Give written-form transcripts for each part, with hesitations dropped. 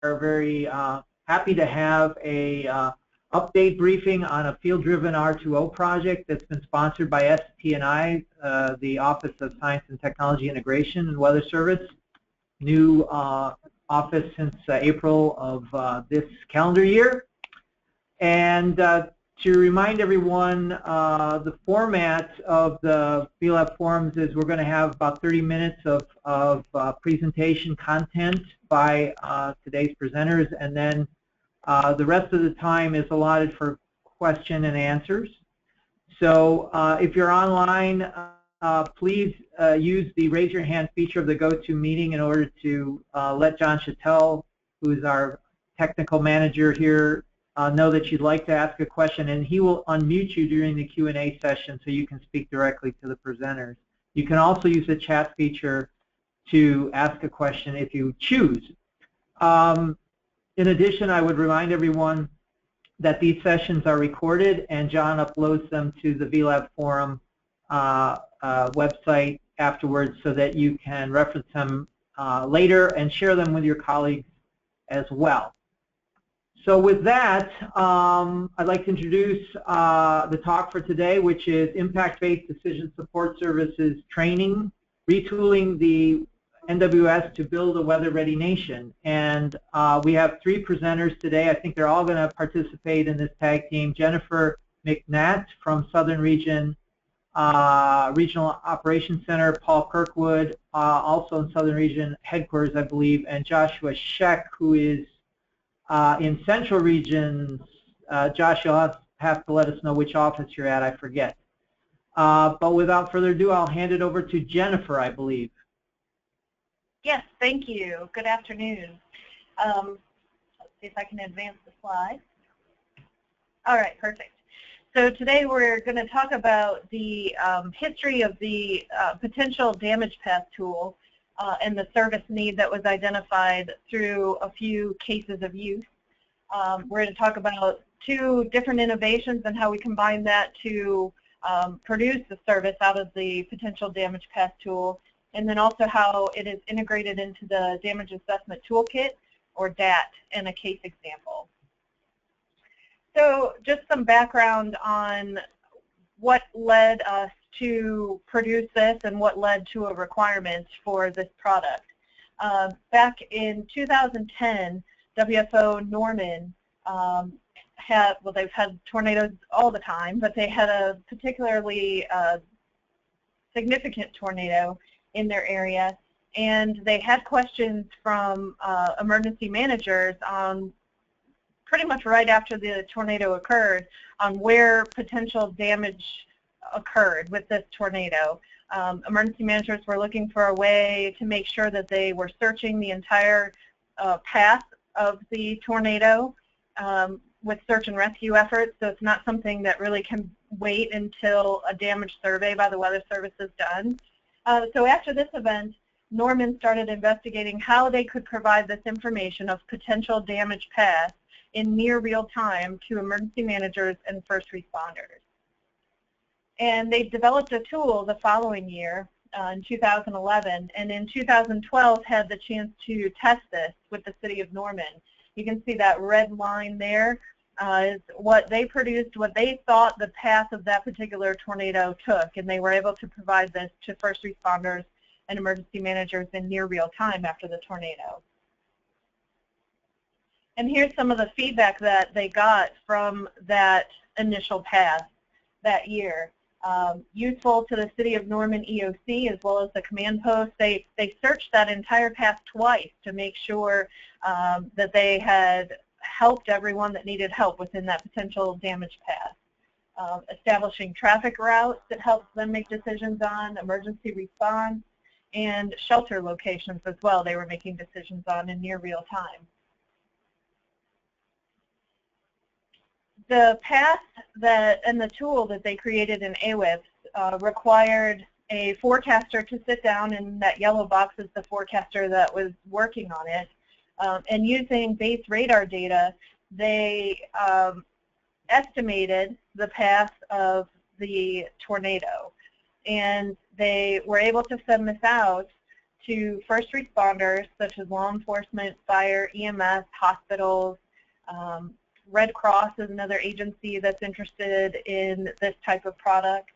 very happy to have a update briefing on a field-driven R2O project that's been sponsored by ST&I, the Office of Science and Technology Integration and Weather Service, new office since April of this calendar year. And to remind everyone, the format of the VLab forums is we're going to have about 30 minutes of presentation content by today's presenters, and then the rest of the time is allotted for question and answers. So if you're online, please use the raise your hand feature of the GoToMeeting in order to let John Chattel, who's our technical manager here, know that you'd like to ask a question, and he will unmute you during the Q&A session so you can speak directly to the presenters. You can also use the chat feature to ask a question if you choose. In addition, I would remind everyone that these sessions are recorded, and John uploads them to the VLabForum website afterwards so that you can reference them later and share them with your colleagues as well. So with that, I'd like to introduce the talk for today, which is Impact-Based Decision Support Services Training, Retooling the NWS to Build a Weather-Ready Nation. And we have three presenters today. I think they're all going to participate in this tag team. Jennifer McNatt from Southern Region Regional Operations Center, Paul Kirkwood, also in Southern Region Headquarters, I believe, and Joshua Scheck, who is in Central Regions. Josh, you'll have to let us know which office you're at. I forget. But without further ado, I'll hand it over to Jennifer, I believe. Yes, thank you. Good afternoon. Let's see if I can advance the slide. All right, perfect. So today we're going to talk about the history of the potential damage path tool and the service need that was identified through a few cases of use. We're going to talk about two different innovations and how we combine that to produce the service out of the potential damage path tool, and then also how it is integrated into the Damage Assessment Toolkit, or DAT, in a case example. So just some background on what led us to produce this and what led to a requirement for this product. Back in 2010, WFO Norman they've had tornadoes all the time, but they had a particularly significant tornado in their area, and they had questions from emergency managers on pretty much right after the tornado occurred on where potential damage occurred with this tornado. Emergency managers were looking for a way to make sure that they were searching the entire path of the tornado with search and rescue efforts, so it's not something that really can wait until a damage survey by the Weather Service is done. So after this event, Norman started investigating how they could provide this information of potential damage paths in near real time to emergency managers and first responders. And they developed a tool the following year, in 2011, and in 2012 had the chance to test this with the city of Norman. You can see that red line there is what they produced, what they thought the path of that particular tornado took, and they were able to provide this to first responders and emergency managers in near real time after the tornado. And here's some of the feedback that they got from that initial path that year. Useful to the City of Norman EOC as well as the command post. They searched that entire path twice to make sure that they had helped everyone that needed help within that potential damage path. Establishing traffic routes that helps them make decisions on, emergency response, and shelter locations as well they were making decisions on in near real time. The path and the tool that they created in AWIPS required a forecaster to sit down, and that yellow box is the forecaster that was working on it. And using base radar data, they estimated the path of the tornado. And they were able to send this out to first responders such as law enforcement, fire, EMS, hospitals. Red Cross is another agency that's interested in this type of product.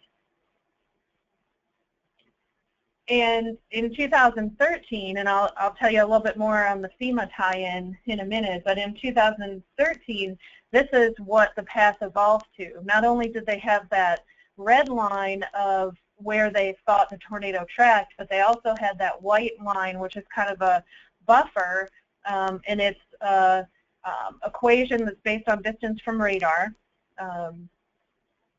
And in 2013, and I'll tell you a little bit more on the FEMA tie-in in a minute, but in 2013, this is what the path evolved to. Not only did they have that red line of where they thought the tornado tracked, but they also had that white line, which is kind of a buffer, and it's an equation that's based on distance from radar,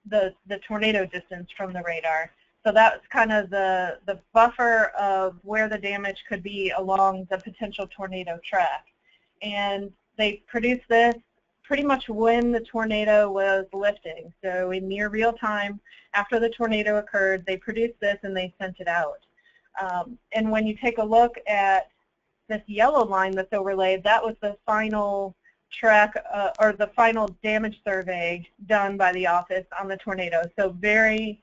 the tornado distance from the radar. So that's kind of the buffer of where the damage could be along the potential tornado track. And they produced this pretty much when the tornado was lifting. So in near real time, after the tornado occurred, they produced this and they sent it out. And when you take a look at this yellow line that's overlaid, that was the final track or the final damage survey done by the office on the tornado. So very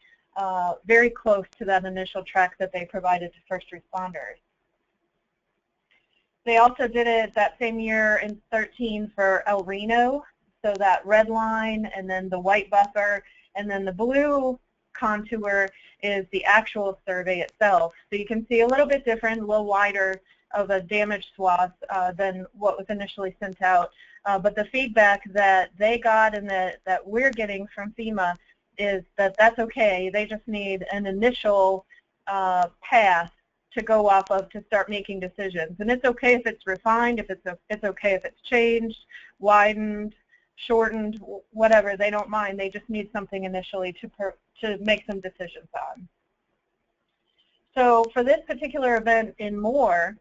close to that initial track that they provided to first responders. They also did it that same year in 13 for El Reno, so that red line and then the white buffer, and then the blue contour is the actual survey itself. So you can see a little bit different, a little wider of a damage swath than what was initially sent out. But the feedback that they got and that we're getting from FEMA is that that's okay. They just need an initial path to go off of to start making decisions. And it's okay if it's refined, it's okay if it's changed, widened, shortened, whatever. They don't mind. They just need something initially to make some decisions on. So for this particular event in Moore,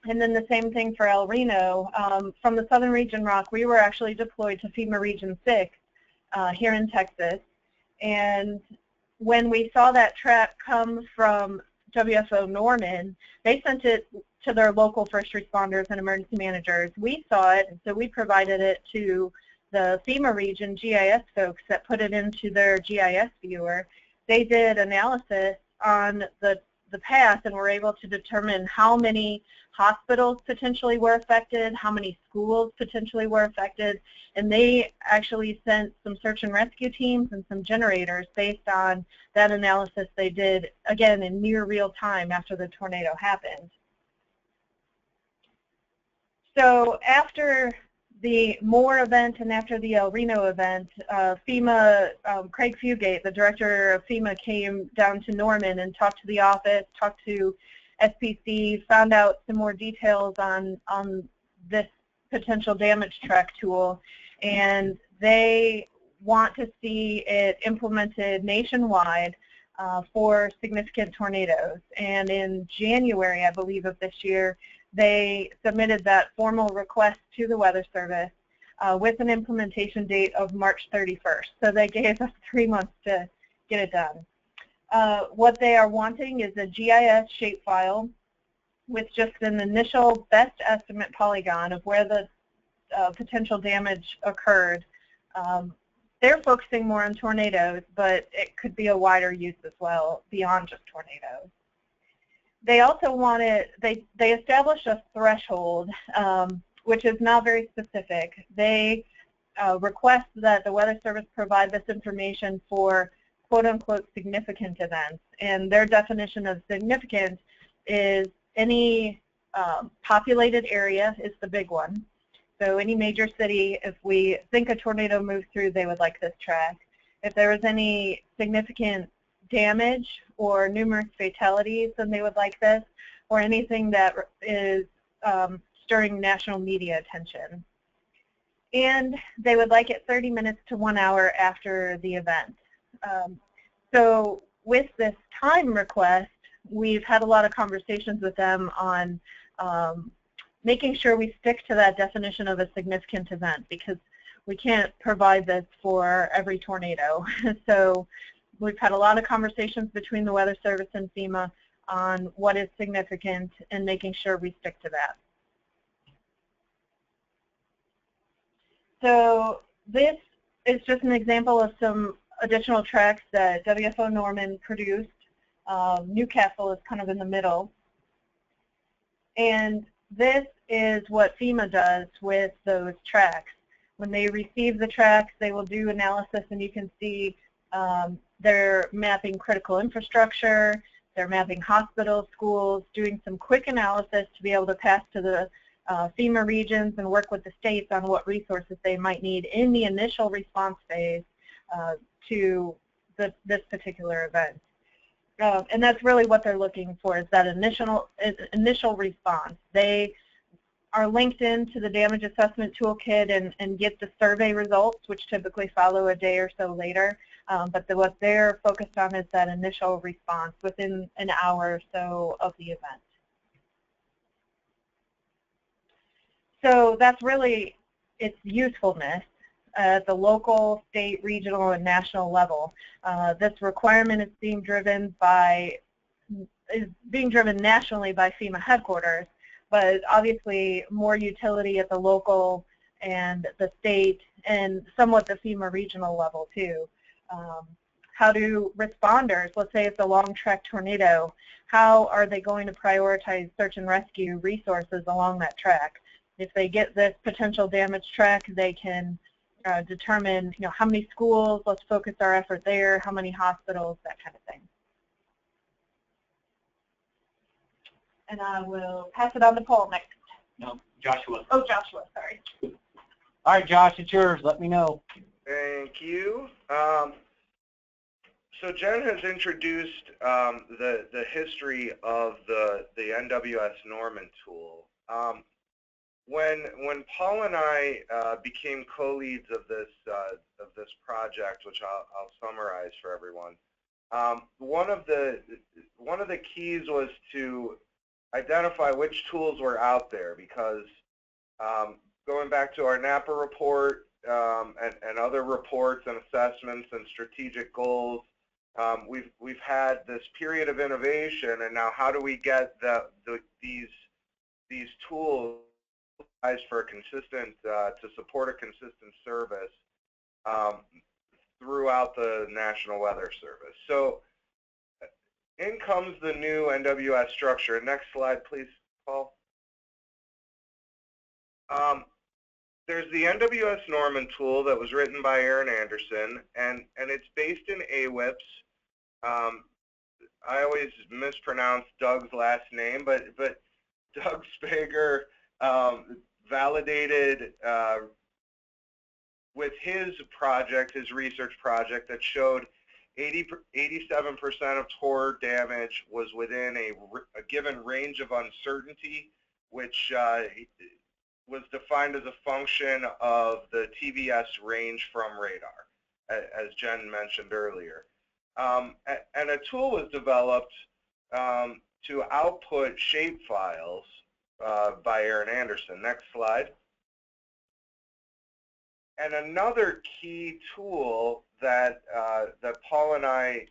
and then the same thing for El Reno, from the Southern Region ROC, we were actually deployed to FEMA Region 6 here in Texas. And when we saw that track come from WFO Norman, they sent it to their local first responders and emergency managers. We saw it, and so we provided it to the FEMA region GIS folks that put it into their GIS viewer. They did analysis on the path and were able to determine how many hospitals potentially were affected, how many schools potentially were affected, and they actually sent some search and rescue teams and some generators based on that analysis they did, again, in near real time after the tornado happened. So after the Moore event and after the El Reno event, FEMA, Craig Fugate, the director of FEMA, came down to Norman and talked to the office, talked to SPC, found out some more details on this potential damage track tool, and they want to see it implemented nationwide for significant tornadoes. And in January, I believe, of this year, they submitted that formal request to the Weather Service with an implementation date of March 31st. So they gave us 3 months to get it done. What they are wanting is a GIS shapefile with just an initial best estimate polygon of where the potential damage occurred. They're focusing more on tornadoes, but it could be a wider use as well beyond just tornadoes. They also wanted, they established a threshold, which is not very specific. They request that the Weather Service provide this information for quote-unquote significant events. And their definition of significant is any populated area is the big one. So any major city, if we think a tornado moves through, they would like this track. If there was any significant damage or numerous fatalities, then they would like this, or anything that is stirring national media attention. And they would like it 30 minutes to 1 hour after the event. So with this time request, we've had a lot of conversations with them on making sure we stick to that definition of a significant event, because we can't provide this for every tornado. So we've had a lot of conversations between the Weather Service and FEMA on what is significant and making sure we stick to that. So this is just an example of some additional tracks that WFO Norman produced. Newcastle is kind of in the middle. And this is what FEMA does with those tracks. When they receive the tracks, they will do analysis, and you can see they're mapping critical infrastructure, they're mapping hospitals, schools, doing some quick analysis to be able to pass to the FEMA regions and work with the states on what resources they might need in the initial response phase to this particular event. And that's really what they're looking for, is that initial response. They are linked into the damage assessment toolkit and get the survey results, which typically follow a day or so later. But what they're focused on is that initial response within an hour or so of the event. So that's really its usefulness at the local, state, regional, and national level. This requirement is being driven nationally by FEMA headquarters, but obviously more utility at the local and the state and somewhat the FEMA regional level too. How do responders, let's say it's a long track tornado, how are they going to prioritize search and rescue resources along that track? If they get this potential damage track, they can determine, how many schools, let's focus our effort there, how many hospitals, that kind of thing. And I will pass it on to Paul next. No, Joshua. Oh, Joshua, sorry. All right, Josh, it's yours. Let me know. Thank you. So Jen has introduced the history of the NWS Norman tool. When Paul and I became co-leads of this project, which I'll summarize for everyone, one of the keys was to identify which tools were out there, because going back to our Napa report and other reports and assessments and strategic goals, we've had this period of innovation, and now how do we get these tools for a consistent to support a consistent service throughout the National Weather Service. So in comes the new NWS structure. Next slide, please, Paul. There's the NWS Norman tool that was written by Aaron Anderson, and it's based in AWIPS. I always mispronounce Doug's last name, but Doug Spager validated with his project, his research project, that showed 87% of torr damage was within a given range of uncertainty, which was defined as a function of the TVS range from radar, as Jen mentioned earlier. And a tool was developed to output shape files by Aaron Anderson. Next slide. And another key tool that Paul and I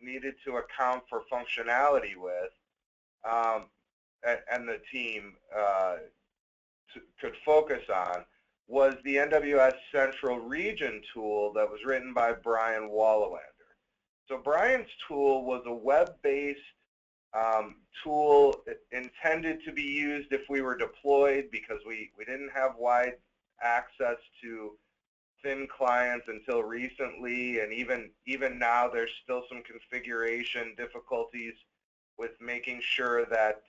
needed to account for functionality with, and the team could focus on, was the NWS Central Region tool that was written by Brian Wallawander. So Brian's tool was a web-based tool intended to be used if we were deployed, because we didn't have wide access to thin clients until recently, and even now there's still some configuration difficulties with making sure that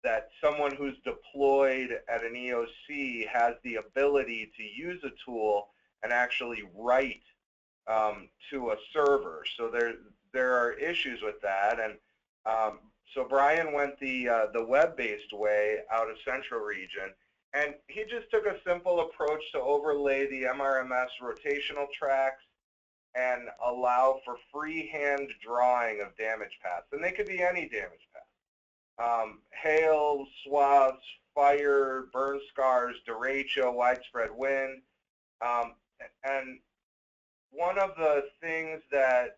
that someone who's deployed at an EOC has the ability to use a tool and actually write to a server. So there are issues with that, and so Brian went the web-based way out of Central Region, and he just took a simple approach to overlay the MRMS rotational tracks and allow for freehand drawing of damage paths, and they could be any damage path. Hail, swaths, fire, burn scars, derecho, widespread wind, and one of the things that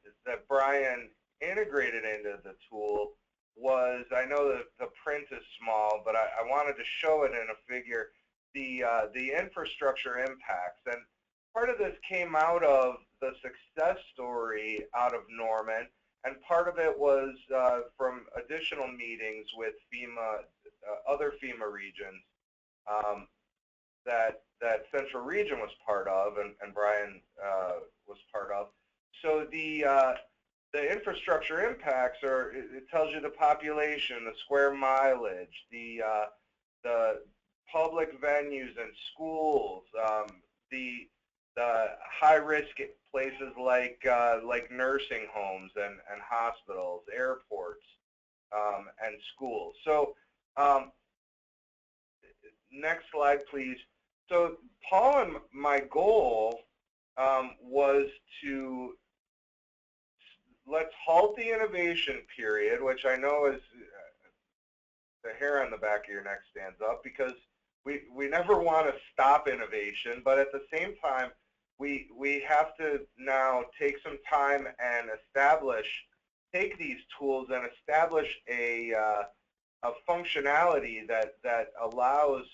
Brian integrated into the tool was, I know that the print is small, but I wanted to show it in a figure, the infrastructure impacts. And part of this came out of the success story out of Norman, and part of it was from additional meetings with FEMA, other FEMA regions that Central Region was part of, and Brian was part of. So the infrastructure impacts are, it tells you the population, the square mileage, the public venues and schools, the high-risk places like nursing homes and hospitals, airports, and schools. So next slide, please. So Paul and my goal was to let's halt the innovation period, which I know is the hair on the back of your neck stands up, because we never want to stop innovation, but at the same time, we have to now take some time and take these tools and establish a functionality that allows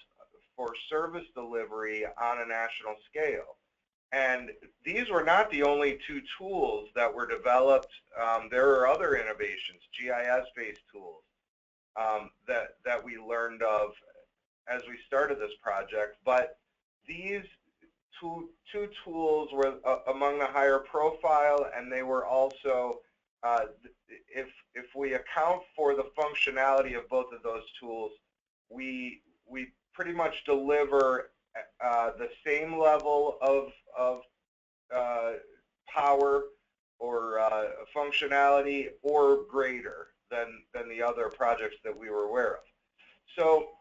for service delivery on a national scale. And these were not the only two tools that were developed. There are other innovations, GIS-based tools, that we learned of as we started this project. But these two tools were among the higher profile, and they were also, if we account for the functionality of both of those tools, we pretty much deliver the same level of power or functionality or greater than the other projects that we were aware of. So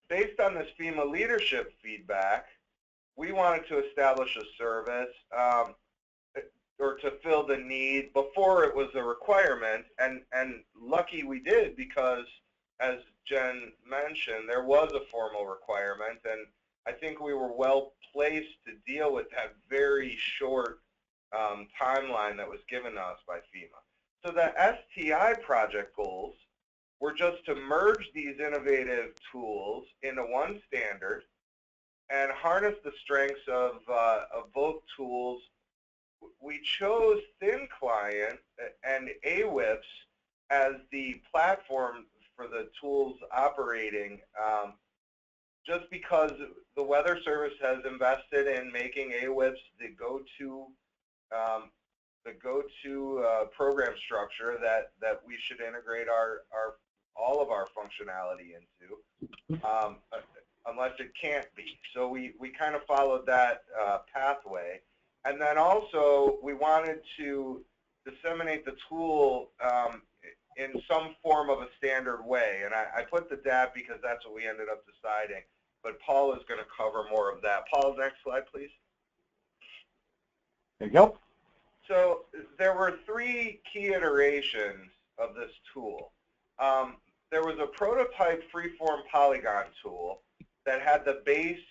based on this FEMA leadership feedback, we wanted to establish a service or to fill the need before it was a requirement, and lucky we did, because as Jen mentioned, there was a formal requirement, and I think we were well placed to deal with that very short timeline that was given to us by FEMA. So the STI project goals were just to merge these innovative tools into one standard and harness the strengths of both tools. We chose Thin Client and AWIPS as the platform for the tools operating, just because the Weather Service has invested in making AWIPS the go-to program structure that we should integrate all of our functionality into, unless it can't be. So we kind of followed that pathway. And then also we wanted to disseminate the tool in some form of a standard way. And I put the DAP because that's what we ended up deciding. But Paul is going to cover more of that. Paul, next slide, please. There you go. So there were 3 key iterations of this tool. There was a prototype freeform polygon tool that had the base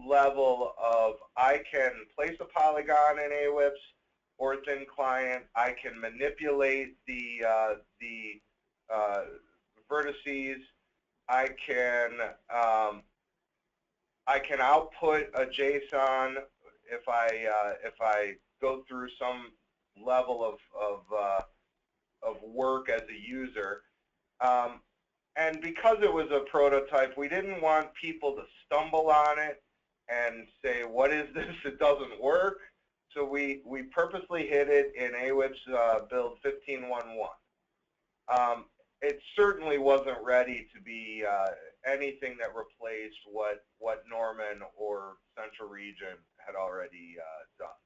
level of I can place a polygon in AWIPS or Thin Client. I can manipulate the vertices. I can output a JSON if I go through some level of work as a user. And because it was a prototype, we didn't want people to stumble on it and say, what is this? It doesn't work. So we purposely hid it in AWIPS build 15.1.1. It certainly wasn't ready to be anything that replaced what Norman or Central Region had already done.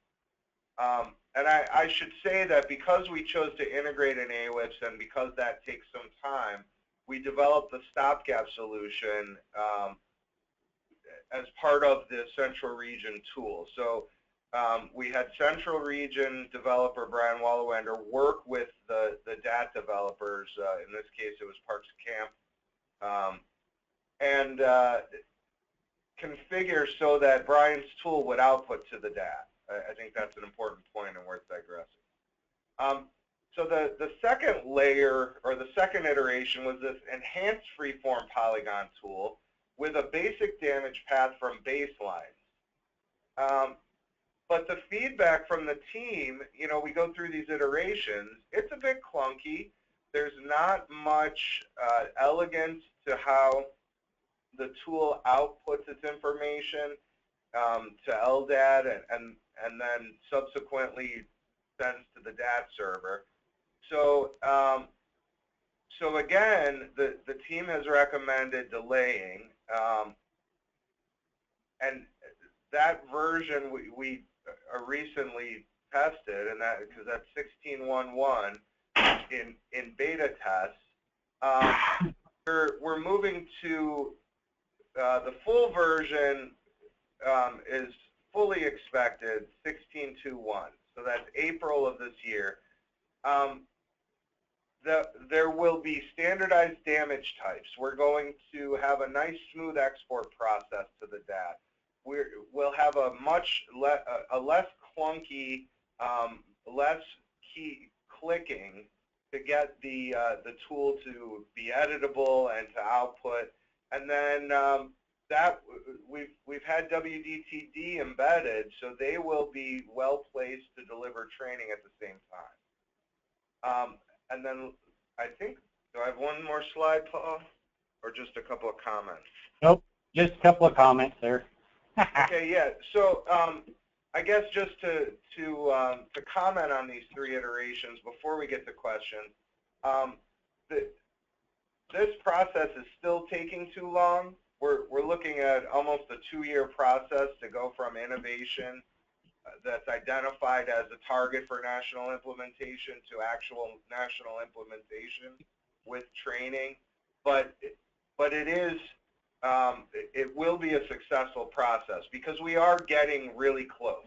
And I should say that because we chose to integrate in AWIPS and because that takes some time, we developed the stopgap solution as part of the Central Region tool. So we had Central Region developer Brian Wallawander work with the DAT developers, in this case it was Parks Camp, and configure so that Brian's tool would output to the DAT. I think that's an important point and worth digressing. So the second layer, or the second iteration, was this enhanced freeform polygon tool with a basic damage path from baselines. But the feedback from the team, you know, we go through these iterations, it's a bit clunky. There's not much elegance to how the tool outputs its information to LDAT and then subsequently sends to the DAT server. So so again, the team has recommended delaying, and that version we recently tested, and that because that's 16.1.1 in beta tests. We're moving to the full version is fully expected 16.2.1, so that's April of this year. There will be standardized damage types. We're going to have a nice smooth export process to the DAT. We'll have a much less clunky, less key clicking to get the tool to be editable and to output. And then that we've had WDTD embedded, so they will be well placed to deliver training at the same time. And then I think, do I have one more slide, Paul, or just a couple of comments? Nope, just a couple of comments there. Okay, yeah. So I guess just to comment on these 3 iterations before we get to questions, this process is still taking too long. We're looking at almost a 2-year process to go from innovation that's identified as a target for national implementation to actual national implementation with training. But it is it will be a successful process because we are getting really close.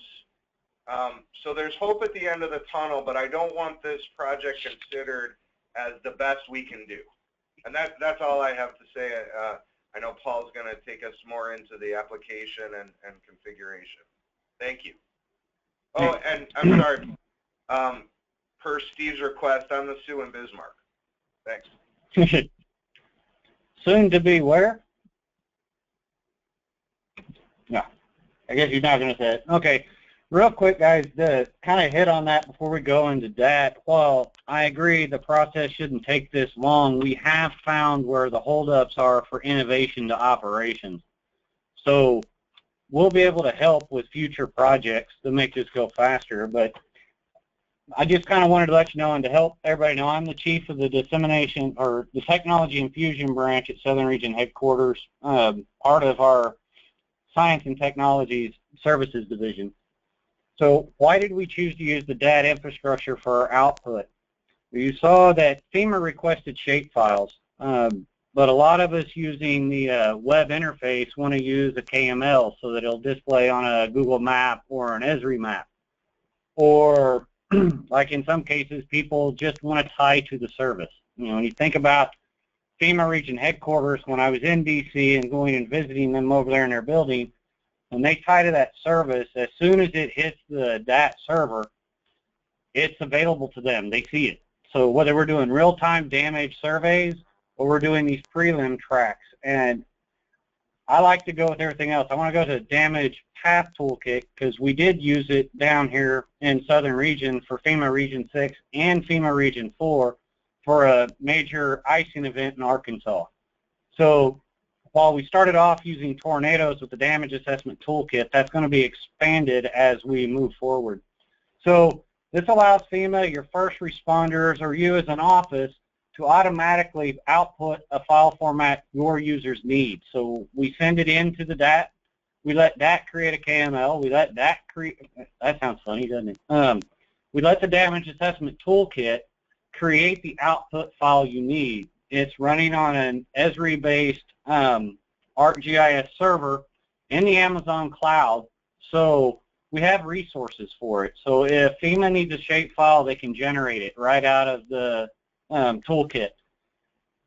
So there's hope at the end of the tunnel, but I don't want this project considered as the best we can do. And that's all I have to say. I know Paul's going to take us more into the application and configuration. Thank you. Oh, and I'm sorry. Per Steve's request, I'm the Sue in Bismarck. Thanks. Soon to be where? No, I guess you're not going to say it. Okay, real quick, guys, to kind of hit on that before we go into that, while I agree the process shouldn't take this long, we have found where the holdups are for innovation to operations. So we'll be able to help with future projects to make this go faster, but I just kind of wanted to let you know and to help everybody know I'm the chief of the dissemination or the technology infusion branch at Southern Region Headquarters, part of our Science and Technologies Services Division. So why did we choose to use the DAT infrastructure for our output? You saw that FEMA requested shapefiles, but a lot of us using the web interface want to use a KML so that it'll display on a Google map or an Esri map. Or like in some cases, people just want to tie to the service. You know, when you think about FEMA region headquarters, when I was in DC and going and visiting them over there in their building, when they tie to that service, as soon as it hits the DAT server, it's available to them. They see it. So whether we're doing real-time damage surveys or we're doing these prelim tracks, and I like to go with everything else. I want to go to Damage Path Toolkit because we did use it down here in Southern Region for FEMA Region 6 and FEMA Region 4 for a major icing event in Arkansas. So while we started off using tornadoes with the Damage Assessment Toolkit, that's going to be expanded as we move forward. So this allows FEMA, your first responders, or you as an office to automatically output a file format your users need. So we send it into the DAT. We let DAT create a KML. We let DAT create, that sounds funny, doesn't it? We let the Damage Assessment Toolkit create the output file you need. It's running on an Esri-based ArcGIS server in the Amazon cloud. So we have resources for it. So if FEMA needs a shapefile, they can generate it right out of the toolkit.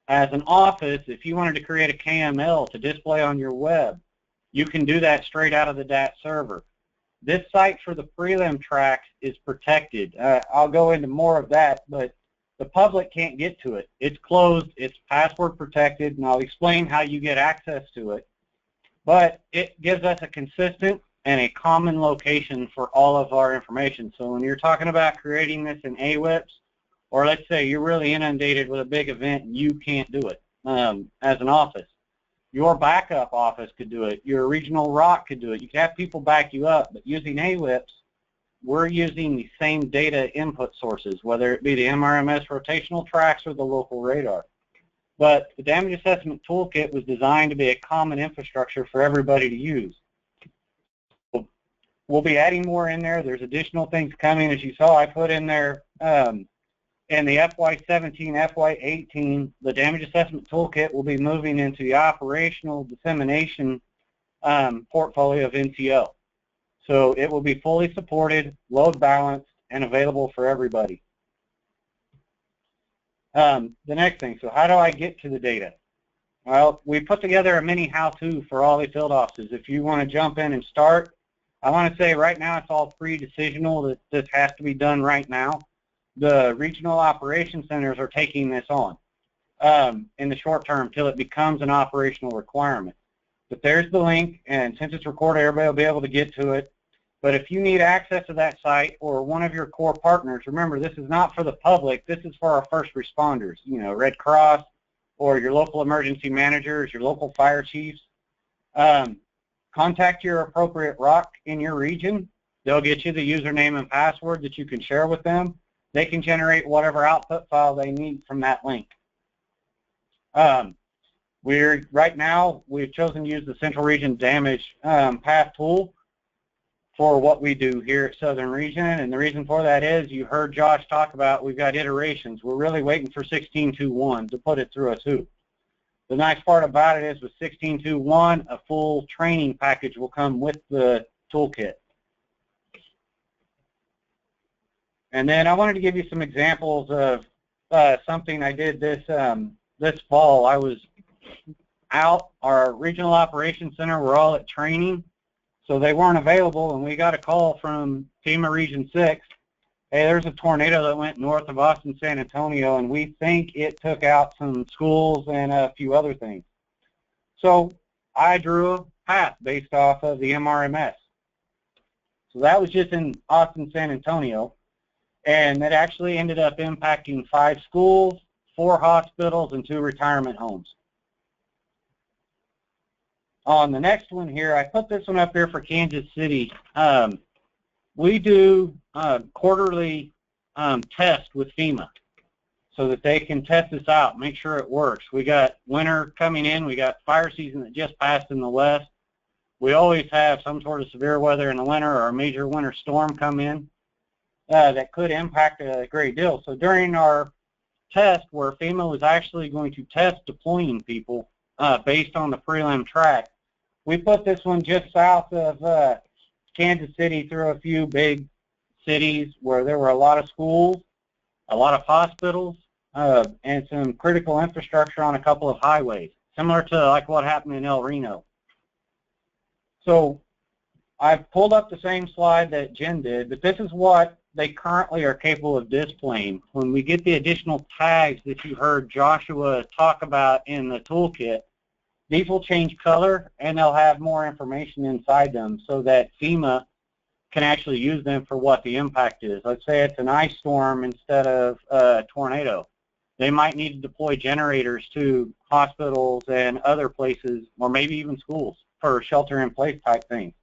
As an office, if you wanted to create a KML to display on your web, you can do that straight out of the DAT server. This site for the prelim tracks is protected. I'll go into more of that, but the public can't get to it. It's closed, it's password protected, and I'll explain how you get access to it. But it gives us a consistent and a common location for all of our information. So when you're talking about creating this in AWIPS, or let's say you're really inundated with a big event and you can't do it as an office, your backup office could do it, your regional ROC could do it. You could have people back you up, but using AWIPS, we're using the same data input sources, whether it be the MRMS rotational tracks or the local radar. But the damage assessment toolkit was designed to be a common infrastructure for everybody to use. We'll be adding more in there. There's additional things coming. As you saw, I put in there in the FY17, FY18, the damage assessment toolkit will be moving into the operational dissemination portfolio of NCO. So it will be fully supported, load balanced, and available for everybody. The next thing, so how do I get to the data? Well, we put together a mini how-to for all the field offices. If you want to jump in and start, I want to say right now it's all pre-decisional that this has to be done right now. The regional operations centers are taking this on in the short term till it becomes an operational requirement. But there's the link, and since it's recorded, everybody will be able to get to it. But if you need access to that site or one of your core partners, remember this is not for the public, this is for our first responders, you know, Red Cross or your local emergency managers, your local fire chiefs. Contact your appropriate ROC in your region. They'll get you the username and password that you can share with them. They can generate whatever output file they need from that link. Right now, we've chosen to use the Central Region Damage Path Tool for what we do here at Southern Region, and the reason for that is, you heard Josh talk about, we've got iterations. We're really waiting for 16.2.1 to put it through a 2. The nice part about it is with 16.2.1, a full training package will come with the toolkit. And then I wanted to give you some examples of something I did this fall. I was out, our regional operations center, we're all at training, so they weren't available, and we got a call from FEMA Region 6. Hey, there's a tornado that went north of Austin, San Antonio, and we think it took out some schools and a few other things. So I drew a path based off of the MRMS. So that was just in Austin, San Antonio, and that actually ended up impacting 5 schools, 4 hospitals, and 2 retirement homes. On the next one here, I put this one up here for Kansas City. We do quarterly tests with FEMA so that they can test this out, make sure it works. We got winter coming in. We got fire season that just passed in the west. We always have some sort of severe weather in the winter or a major winter storm come in that could impact a great deal. So during our test where FEMA was actually going to test deploying people based on the prelim track, we put this one just south of Kansas City through a few big cities where there were a lot of schools, a lot of hospitals, and some critical infrastructure on a couple of highways, similar to like what happened in El Reno. So I've pulled up the same slide that Jen did, but this is what they currently are capable of displaying. When we get the additional tags that you heard Joshua talk about in the toolkit, these will change color and they'll have more information inside them so that FEMA can actually use them for what the impact is. Let's say it's an ice storm instead of a tornado. They might need to deploy generators to hospitals and other places, or maybe even schools, for shelter-in-place type things.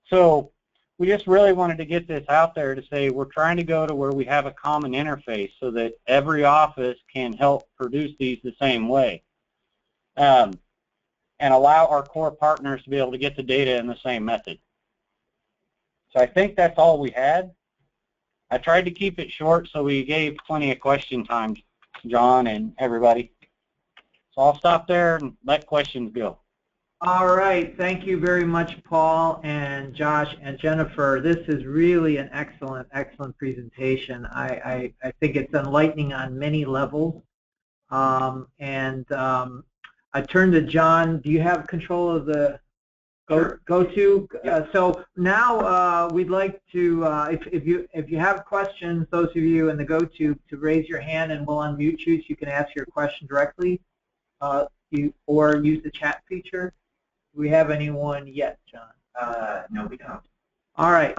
So we just really wanted to get this out there to say we're trying to go to where we have a common interface so that every office can help produce these the same way. And allow our core partners to be able to get the data in the same method. So I think that's all we had. I tried to keep it short so we gave plenty of question time, John and everybody. So I'll stop there and let questions go. All right. Thank you very much, Paul and Josh and Jennifer. This is really an excellent, excellent presentation. I think it's enlightening on many levels. I turn to John. Do you have control of the go-to? So now we'd like to, if you have questions, those of you in the go-to, to raise your hand and we'll unmute you so you can ask your question directly, or use the chat feature. Do we have anyone yet, John? No, we don't. All right.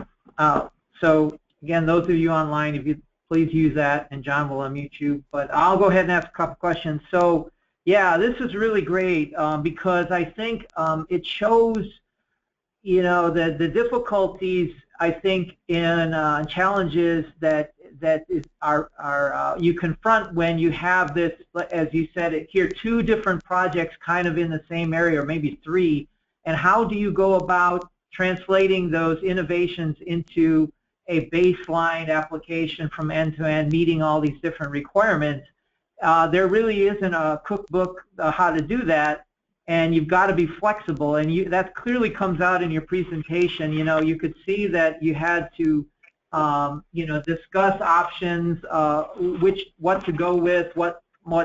So again, those of you online, if you please use that, and John will unmute you. But I'll go ahead and ask a couple questions. So yeah, this is really great because I think it shows, you know, the difficulties I think in challenges that you confront when you have this, as you said here, two different projects kind of in the same area, or maybe three, and how do you go about translating those innovations into a baseline application from end to end, meeting all these different requirements. There really isn't a cookbook how to do that, and you've got to be flexible, and that clearly comes out in your presentation. You know, you could see that you had to you know, discuss options, what to go with, what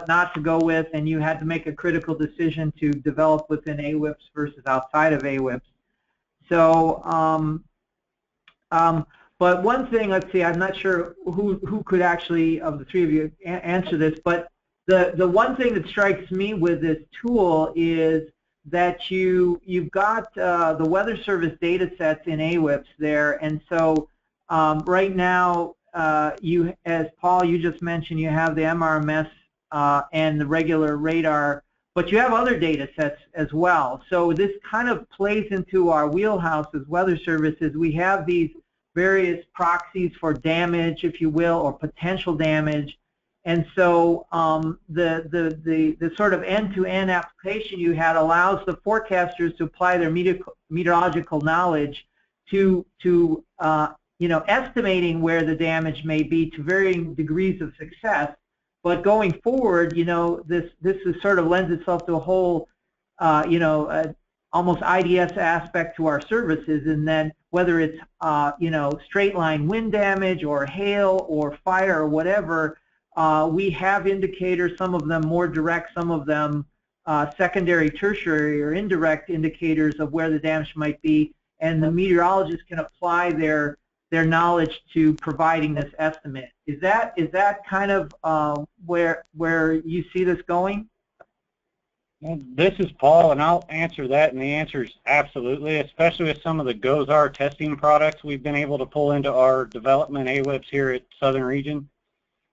not to go with, and you had to make a critical decision to develop within AWIPS versus outside of AWIPS. So, but one thing, let's see, I'm not sure who could actually, of the three of you, answer this, but the one thing that strikes me with this tool is that you've got the Weather Service data sets in AWIPS there, and so right now, as Paul, you just mentioned, you have the MRMS and the regular radar, but you have other data sets as well. So this kind of plays into our wheelhouse as Weather Services. We have these various proxies for damage, if you will, or potential damage. And so the sort of end-to-end application you had allows the forecasters to apply their meteorological knowledge to you know, estimating where the damage may be to varying degrees of success. But going forward, you know, this is sort of lends itself to a whole, you know, almost IDSS aspect to our services, and then whether it's, you know, straight line wind damage or hail or fire or whatever, we have indicators, some of them more direct, some of them secondary, tertiary, or indirect indicators of where the damage might be, and the meteorologists can apply their knowledge to providing this estimate. Is that kind of where you see this going? Well, this is Paul, and I'll answer that, and the answer is absolutely, especially with some of the GOES-R testing products we've been able to pull into our development AWIPS here at Southern Region.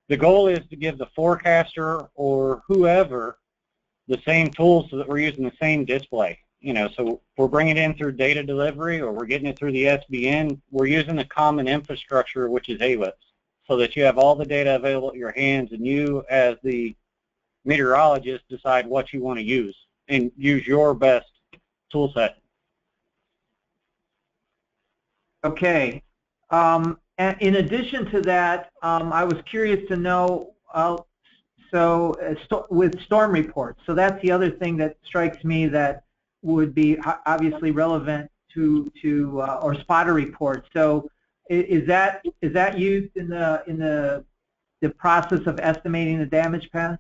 The goal is to give the forecaster or whoever the same tools so that we're using the same display. You know, so we're bringing it in through data delivery or we're getting it through the SBN. We're using the common infrastructure, which is AWIPS, so that you have all the data available at your hands, and you, as the meteorologist, decide what you want to use and use your best tool set. Okay. And in addition to that, I was curious to know, with storm reports, so that's the other thing that strikes me that would be obviously relevant to or spotter reports. So is that used in the process of estimating the damage path?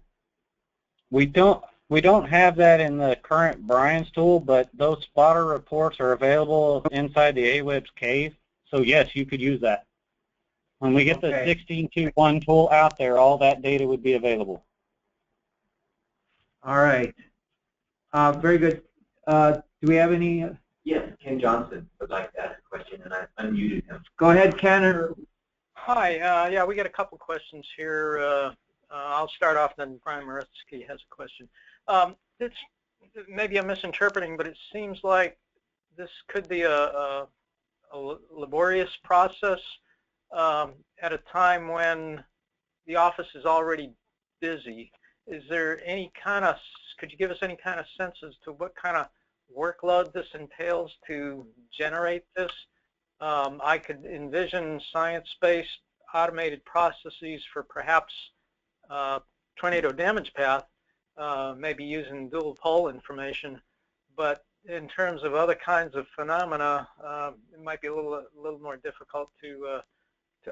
We don't have that in the current Brian's tool, but those spotter reports are available inside the AWIPS cave. So yes, you could use that. When we get the 16.2.1 tool out there, all that data would be available. All right. Very good. Do we have any? Yes, Ken Johnson would like to ask a question, and I unmuted him. Go ahead, Ken. Hi. Yeah, we got a couple questions here. I'll start off, then Brian Maretsky has a question. Maybe I'm misinterpreting, but it seems like this could be a laborious process at a time when the office is already busy. Is there any kind of, could you give us any kind of sense as to what kind of workload this entails to generate this? I could envision science-based automated processes for perhaps tornado damage path, maybe using dual pole information, but in terms of other kinds of phenomena, it might be a little more difficult to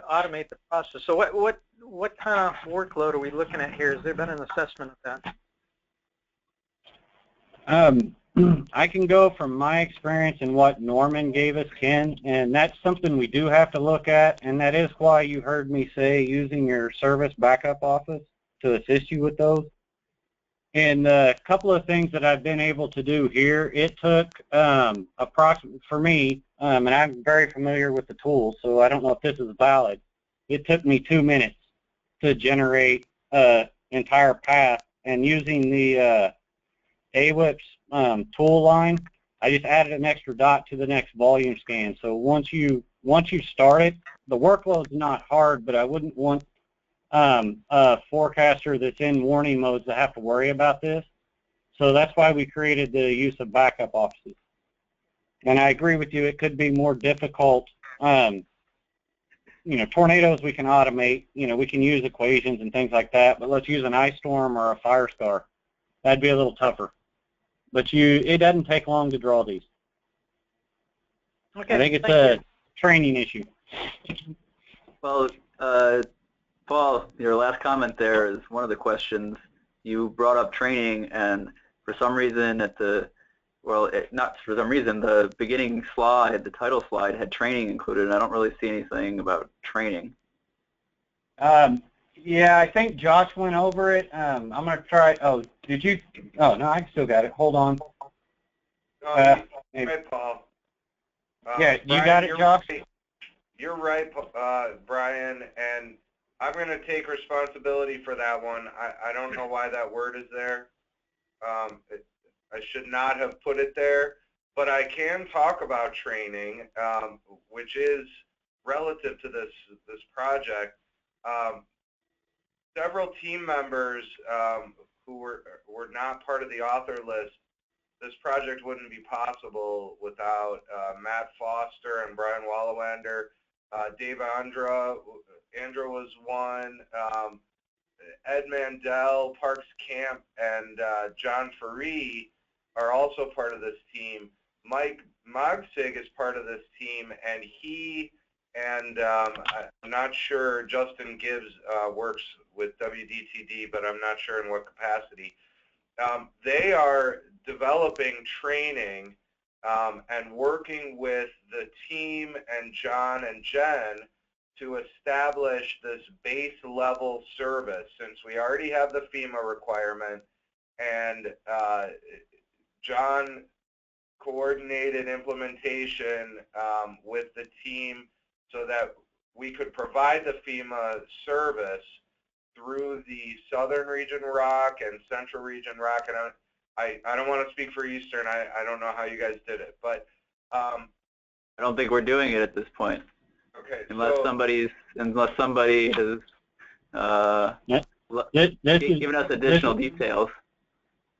automate the process. So what kind of workload are we looking at here? Has there been an assessment of that? I can go from my experience and what Norman gave us, Ken, and that's something we do have to look at, and that is why you heard me say using your service backup office to assist you with those. And a couple of things that I've been able to do here, it took approximately, for me, and I'm very familiar with the tool, so I don't know if this is valid, it took me 2 minutes to generate an entire path. And using the AWIPS tool line, I just added an extra dot to the next volume scan. So once you start it, the workload's not hard, but I wouldn't want a forecaster that's in warning modes to have to worry about this. So that's why we created the use of backup offices. And I agree with you, it could be more difficult. You know, tornadoes we can automate, you know, we can use equations and things like that, but let's use an ice storm or a fire scar. That'd be a little tougher. But it doesn't take long to draw these. Okay, I think it's a training issue. Well, Paul, your last comment there is one of the questions. You brought up training, and for some reason not for some reason, the beginning slide, the title slide, had training included, and I don't really see anything about training. Yeah, I think Josh went over it. I'm going to try. Oh, did you? Oh, no, I still got it. Hold on. Hey, Paul. Yeah, you Brian, got it, Josh? You're right, Brian, and I'm going to take responsibility for that one. I don't know why that word is there. I should not have put it there, but I can talk about training, which is relative to this project. Several team members who were not part of the author list, this project wouldn't be possible without Matt Foster and Brian Wallawander. Dave Andra was one. Ed Mandel, Parks Camp, and John Faree are also part of this team. Mike Mogsig is part of this team, and he and I'm not sure, Justin Gibbs works with WDTD, but I'm not sure in what capacity. They are developing training and working with the team and John and Jen to establish this base level service, since we already have the FEMA requirement, and John coordinated implementation with the team so that we could provide the FEMA service through the Southern Region ROC and Central Region ROC. And I don't want to speak for Eastern. I don't know how you guys did it, but I don't think we're doing it at this point. Okay. Unless somebody has given us additional details.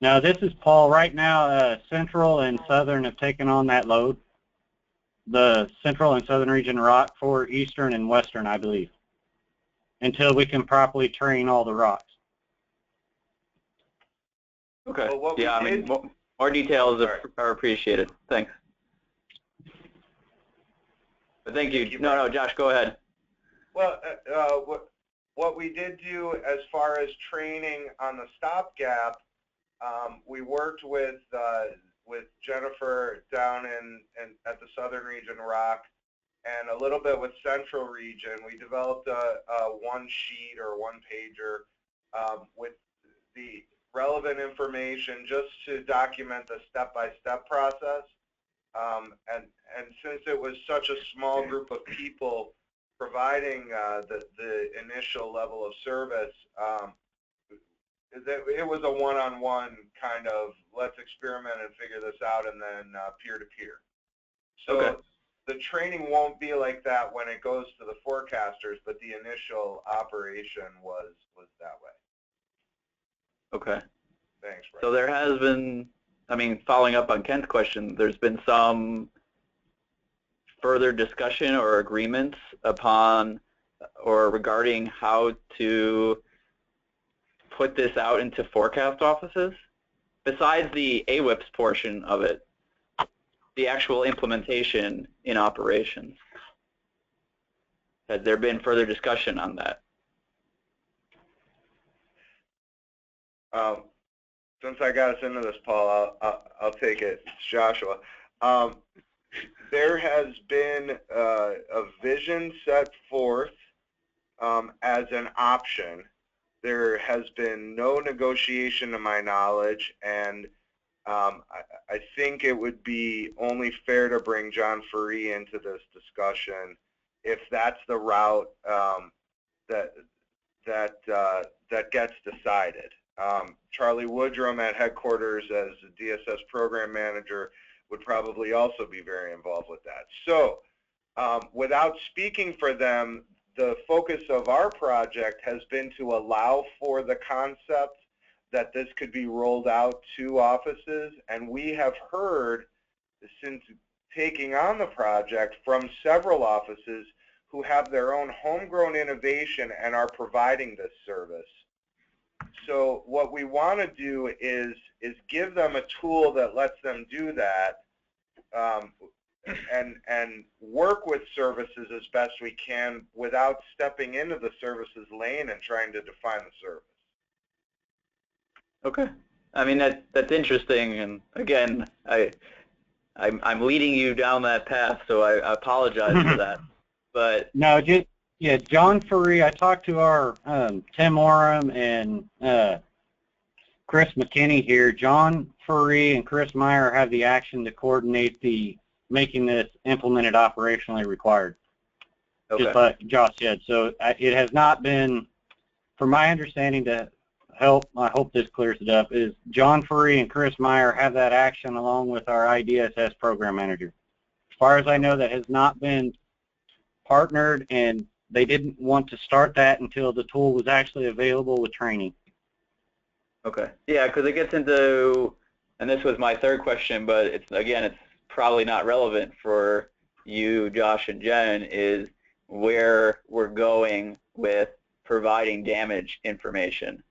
No, this is Paul. Right now, Central and Southern have taken on that load. The Central and Southern Region ROC for Eastern and Western, I believe, until we can properly train all the ROCs. Okay. Well, yeah, I mean, more details are appreciated. Thanks. But thank you. No, Josh, go ahead. Well, what we did do as far as training on the stopgap, we worked with Jennifer down at the Southern Region ROC, and a little bit with Central Region. We developed a one sheet or one pager with the relevant information just to document the step-by-step process. And since it was such a small group of people providing the initial level of service, it was a one-on-one kind of, let's experiment and figure this out, and then peer-to-peer. So okay. The training won't be like that when it goes to the forecasters, but the initial operation was that way. Okay. Thanks, Brian. So there has been, I mean, following up on Kent's question, there's been some further discussion or agreements upon or regarding how to put this out into forecast offices, besides the AWIPS portion of it, the actual implementation in operations. Has there been further discussion on that? Since I got us into this, Paul, I'll take it. It's Joshua. There has been a vision set forth as an option There has been no negotiation to my knowledge, and I think it would be only fair to bring John Faree into this discussion if that's the route that gets decided. Charlie Woodrum at headquarters as the DSS program manager would probably also be very involved with that. So without speaking for them, the focus of our project has been to allow for the concept that this could be rolled out to offices, and we have heard since taking on the project from several offices who have their own homegrown innovation and are providing this service. So what we want to do is give them a tool that lets them do that, and work with services as best we can without stepping into the services lane and trying to define the service. Okay. I mean, that's interesting, and again, I'm leading you down that path, so I apologize for that. But no, just yeah, John Faree. I talked to our Tim Oram and Chris McKinney here. John Faree and Chris Meyer have the action to coordinate the making this implemented operationally required. okay. Just like Josh said. So it has not been, from my understanding, to help, I hope this clears it up, is John Faree and Chris Meyer have that action along with our IDSS program manager. As far as I know, that has not been partnered, and they didn't want to start that until the tool was actually available with training. Okay. Yeah, because it gets into, and this was my third question, but it's probably not relevant for you, Josh, and Jen, is where we're going with providing damage information.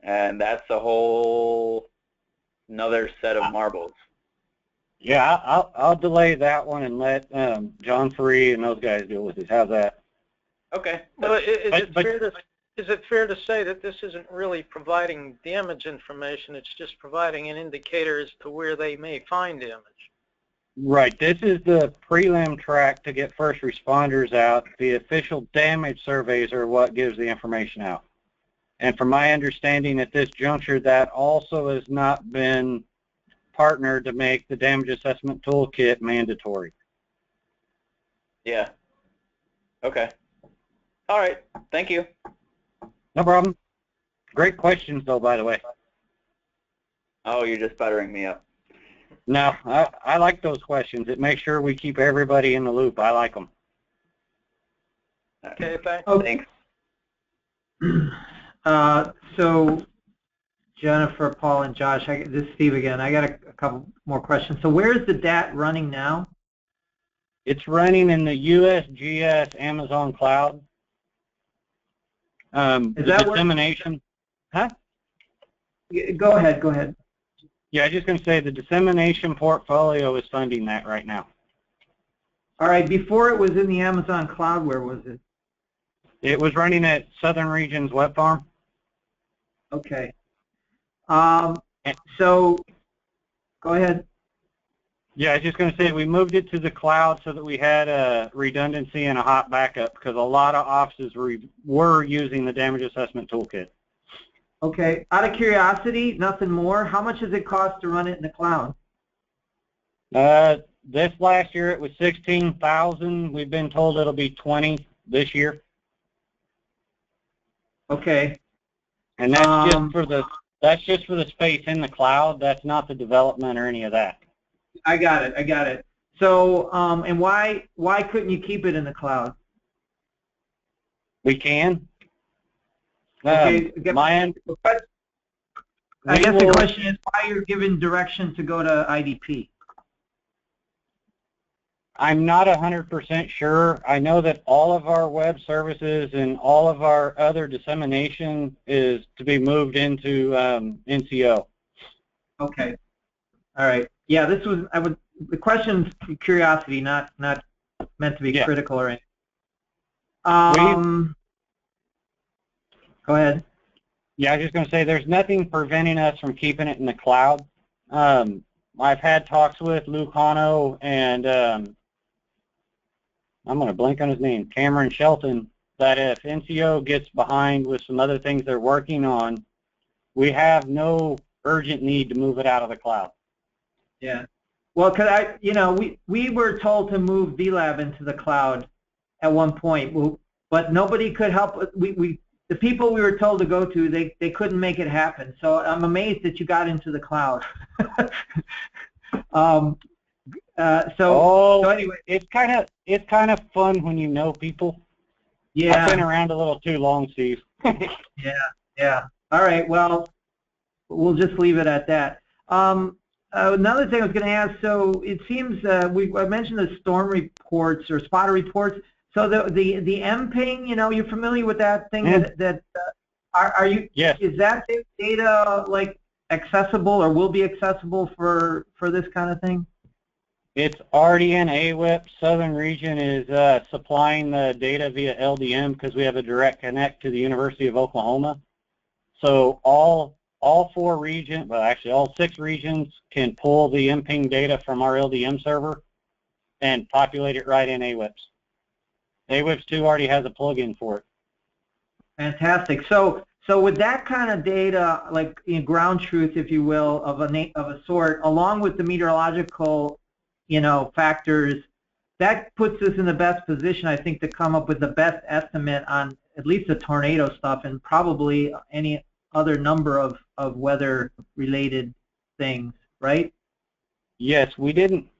And that's a whole another set of marbles. Yeah, I'll delay that one and let John Faree and those guys deal with it. How's that? Okay. Well, is it fair to say that this isn't really providing damage information, it's just providing an indicator as to where they may find damage? Right. This is the prelim track to get first responders out. The official damage surveys are what gives the information out. And from my understanding at this juncture, that also has not been partnered to make the damage assessment toolkit mandatory. Yeah. Okay. All right. Thank you. No problem. Great questions, though, by the way. Oh, you're just buttering me up. No, I like those questions. It makes sure we keep everybody in the loop. I like them. Okay, thanks. Oh, Thanks. So Jennifer, Paul, and Josh, this is Steve again. I got a couple more questions. So where is the DAT running now? It's running in the USGS Amazon cloud. Is the that dissemination? Huh? Go ahead. Yeah, I was just going to say the dissemination portfolio is funding that right now. All right. Before it was in the Amazon cloud, where was it? It was running at Southern Regions Web Farm. Okay. So go ahead. Yeah, I was just going to say we moved it to the cloud so that we had a redundancy and a hot backup because a lot of offices were using the damage assessment toolkit. Okay. Out of curiosity, nothing more, how much does it cost to run it in the cloud? This last year it was $16,000. We've been told it'll be $20,000 this year. Okay. And that's just for the space in the cloud. That's not the development or any of that. I got it. So, and why couldn't you keep it in the cloud? We can. Okay. I guess the question is why you're given direction to go to IDP. I'm not 100% sure. I know that all of our web services and all of our other dissemination is to be moved into NCO. Okay. All right. Yeah, the question's curiosity, not meant to be critical or anything. Go ahead. Yeah, I was just going to say there's nothing preventing us from keeping it in the cloud. I've had talks with Luke Hano and I'm going to blank on his name, Cameron Shelton, that if NCO gets behind with some other things they're working on, we have no urgent need to move it out of the cloud. Yeah. Well, we were told to move VLab into the cloud at one point, but nobody could help. The people we were told to go to, they couldn't make it happen. So I'm amazed that you got into the cloud. So anyway, it's kind of fun when you know people. Yeah. I've been around a little too long, Steve. Yeah. All right. Well, we'll just leave it at that. Another thing I was going to ask. So it seems I mentioned the storm reports or spotter reports. So the MPing, you're familiar with that thing? Are you? Yes. Is that data like accessible or will be accessible for this kind of thing? It's already in AWIPS. Southern Region is supplying the data via LDM because we have a direct connect to the University of Oklahoma. So all 4 regions, well actually all 6 regions can pull the MPing data from our LDM server and populate it right in AWIPS. AWIPS 2 already has a plugin for it. Fantastic. So with that kind of data, like ground truth, if you will, of a sort, along with the meteorological factors, that puts us in the best position, I think, to come up with the best estimate on at least the tornado stuff and probably any other number of weather-related things, right? Yes,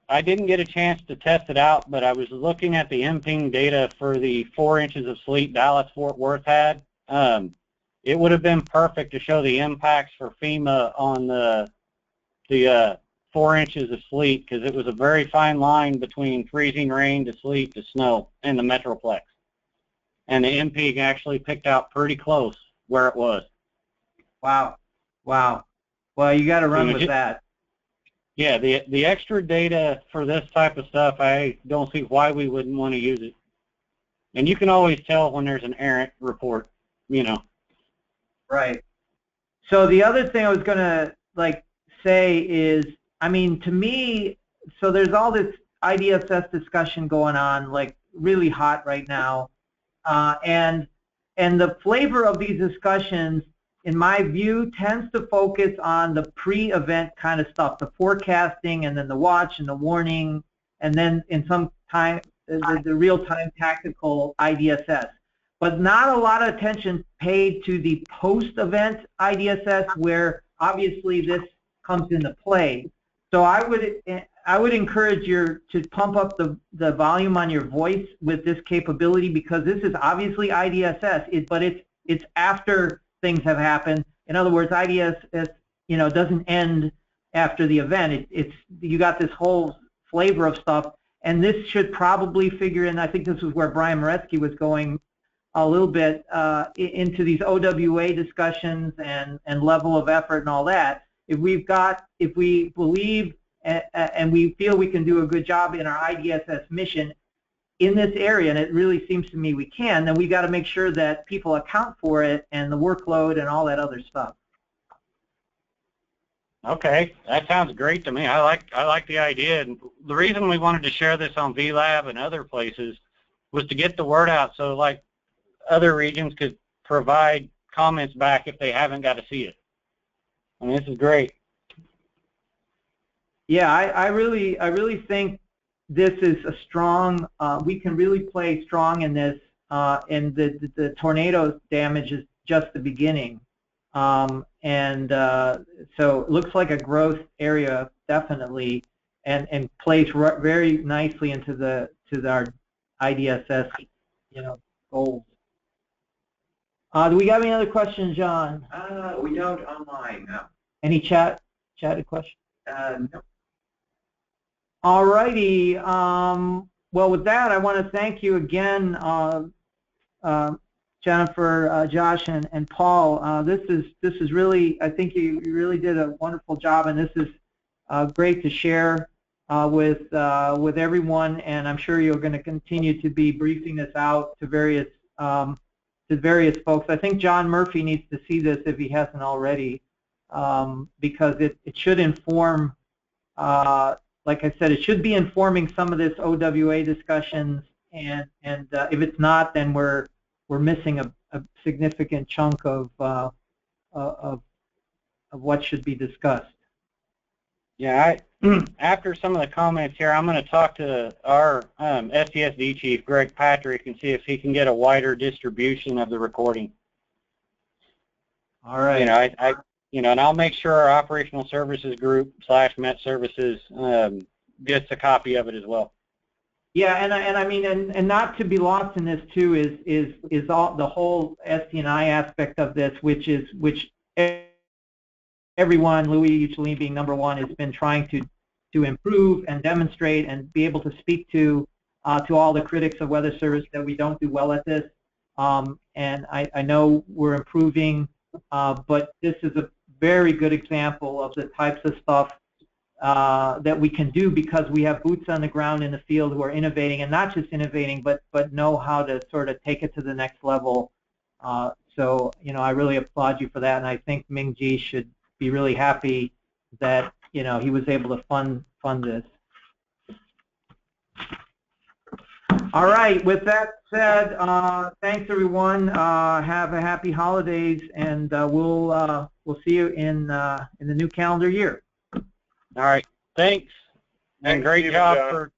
I didn't get a chance to test it out, but I was looking at the MPing data for the 4 inches of sleet Dallas-Fort Worth had. It would have been perfect to show the impacts for FEMA on the 4 inches of sleet because it was a very fine line between freezing rain to sleet to snow in the Metroplex. And the MPing actually picked out pretty close where it was. Wow. Well, you got to run with that. Yeah, the extra data for this type of stuff, I don't see why we wouldn't want to use it. And you can always tell when there's an errant report, Right. So the other thing I was going to say is, to me, so there's all this IDSS discussion going on, really hot right now, and the flavor of these discussions, in my view, tends to focus on the pre-event kind of stuff, the forecasting and then the watch and the warning, and then in some time the real-time tactical IDSS. But not a lot of attention paid to the post-event IDSS where obviously this comes into play. So I would encourage you to pump up the volume on your voice with this capability because this is obviously IDSS, but it's after things have happened. In other words, IDSS doesn't end after the event. You got this whole flavor of stuff, and this should probably figure in. I think this is where Brian Moretsky was going a little bit into these OWA discussions and level of effort and all that. If we believe and we feel we can do a good job in our IDSS mission in this area, and it really seems to me we can, then we got to make sure that people account for it and the workload and all that other stuff. Okay, that sounds great to me. I like the idea. And the reason we wanted to share this on VLab and other places was to get the word out so other regions could provide comments back if they haven't got to see it. This is great. Yeah, I really think this is a strong. We can really play strong in this, and the tornado damage is just the beginning. So it looks like a growth area definitely, and plays very nicely into our IDSS goals. Do we got any other questions, John? We don't online, no. Any chatted questions? No. All righty. Well, with that, I want to thank you again, Jennifer, Josh, and Paul. This is really, I think you really did a wonderful job, and this is great to share with everyone. And I'm sure you're going to continue to be briefing this out to various folks. I think John Murphy needs to see this if he hasn't already, because it should inform. Like I said, it should be informing some of this OWA discussions, and if it's not, then we're missing a significant chunk of what should be discussed. Yeah, after some of the comments here, I'm going to talk to our SCSD chief, Greg Patrick, and see if he can get a wider distribution of the recording. All right. And I'll make sure our operational services group / Met Services gets a copy of it as well. Yeah, and not to be lost in this too is all the whole ST&I aspect of this, which everyone, Louis Uccellini being number one, has been trying to improve and demonstrate and be able to speak to all the critics of weather service that we don't do well at this. And I know we're improving, but this is a very good example of the types of stuff that we can do because we have boots on the ground in the field who are innovating, and not just innovating, but know how to sort of take it to the next level. So I really applaud you for that, and I think Ming-Ji should be really happy that he was able to fund this. All right. With that said, thanks everyone. Have a happy holidays, and we'll see you in the new calendar year. All right. Thanks. And great job for